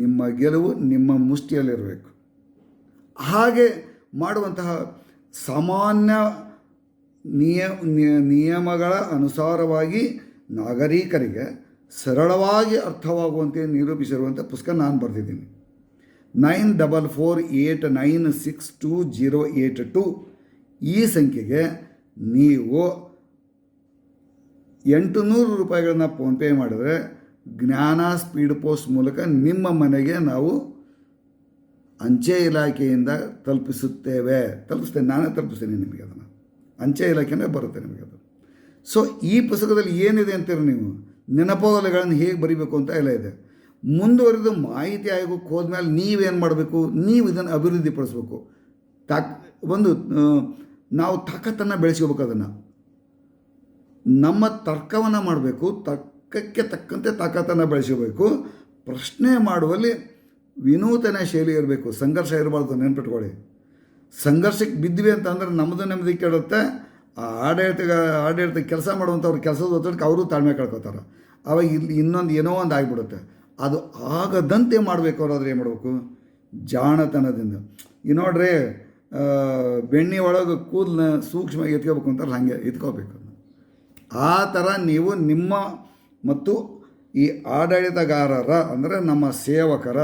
ನಿಮ್ಮ ಗೆಲುವು ನಿಮ್ಮ ಮುಷ್ಟಿಯಲ್ಲಿರಬೇಕು. ಹಾಗೆ ಮಾಡುವಂತಹ ಸಾಮಾನ್ಯ ನಿಯಮಗಳ ಅನುಸಾರವಾಗಿ ನಾಗರಿಕರಿಗೆ ಸರಳವಾಗಿ ಅರ್ಥವಾಗುವಂತೆ ನಿರೂಪಿಸಿರುವಂಥ ಪುಸ್ತಕ ನಾನು ಬರೆದಿದ್ದೀನಿ. 9448962082 ಈ ಸಂಖ್ಯೆಗೆ ನೀವು 800 ರೂಪಾಯಿಗಳನ್ನ ಫೋನ್ಪೇ ಮಾಡಿದ್ರೆ ಜ್ಞಾನ ಸ್ಪೀಡ್ ಪೋಸ್ಟ್ ಮೂಲಕ ನಿಮ್ಮ ಮನೆಗೆ ನಾವು ಅಂಚೆ ಇಲಾಖೆಯಿಂದ ತಲುಪಿಸ್ತೇನೆ. ನಾನೇ ತಲುಪಿಸ್ತೇನೆ ನಿಮಗೆ. ಅದನ್ನು ಅಂಚೆ ಇಲಾಖೆನೇ ಬರುತ್ತೆ ನಿಮಗೆ ಅದು. ಸೊ ಈ ಪುಸ್ತಕದಲ್ಲಿ ಏನಿದೆ ಅಂತೀರಿ ನೀವು, ನೆನಪುಗಳನ್ನು ಹೇಗೆ ಬರೀಬೇಕು ಅಂತ ಎಲ್ಲ ಇದೆ. ಮುಂದುವರೆದು ಮಾಹಿತಿ ಆಯೋಗಕ್ಕೆ ಹೋದ್ಮೇಲೆ ನೀವೇನು ಮಾಡಬೇಕು, ನೀವು ಇದನ್ನು ಅಭಿವೃದ್ಧಿಪಡಿಸ್ಬೇಕು. ನಾವು ತಾಕತ್ತನ್ನು ಬೆಳೆಸ್ಕೋಬೇಕು. ಅದನ್ನು ನಮ್ಮ ತರ್ಕವನ್ನು ಮಾಡಬೇಕು, ತರ್ಕಕ್ಕೆ ತಕ್ಕಂತೆ ತಾಕತ್ತನ್ನು ಬೆಳೆಸ್ಕೋಬೇಕು. ಪ್ರಶ್ನೆ ಮಾಡುವಲ್ಲಿ ವಿನೂತನ ಶೈಲಿ ಇರಬೇಕು, ಸಂಘರ್ಷ ಇರಬಾರ್ದು. ನೆನ್ಪಿಟ್ಕೊಳ್ಳಿ, ಸಂಘರ್ಷಕ್ಕೆ ಬಿದ್ವಿ ಅಂತಂದ್ರೆ ನಮ್ಮದು ನೆಮ್ಮದಿ ಕೆಡುತ್ತೆ. ಆಡಳಿತ ಕೆಲಸ ಮಾಡುವಂಥವ್ರು ಕೆಲಸದ ಒತ್ತಡಕ್ಕೆ ಅವರು ತಾಳ್ಮೆ ಕಳ್ಕೊತಾರೆ. ಅವಾಗ ಇಲ್ಲಿ ಇನ್ನೊಂದು ಏನೋ ಒಂದು ಆಗಿಬಿಡುತ್ತೆ. ಅದು ಆಗದಂತೆ ಮಾಡಬೇಕು. ಅವರಾದ್ರೆ ಏನು ಮಾಡಬೇಕು, ಜಾಣತನದಿಂದ. ಈ ನೋಡ್ರಿ, ಬೆಣ್ಣೆ ಒಳಗೆ ಕೂದಲನ್ನ ಸೂಕ್ಷ್ಮವಾಗಿ ಎತ್ಕೋಬೇಕು ಅಂತಾರೆ, ಹಾಗೆ ಎತ್ಕೋಬೇಕು. ಆ ಥರ ನೀವು ನಿಮ್ಮ ಮತ್ತು ಈ ಆಡಳಿತಗಾರರ ಅಂದರೆ ನಮ್ಮ ಸೇವಕರ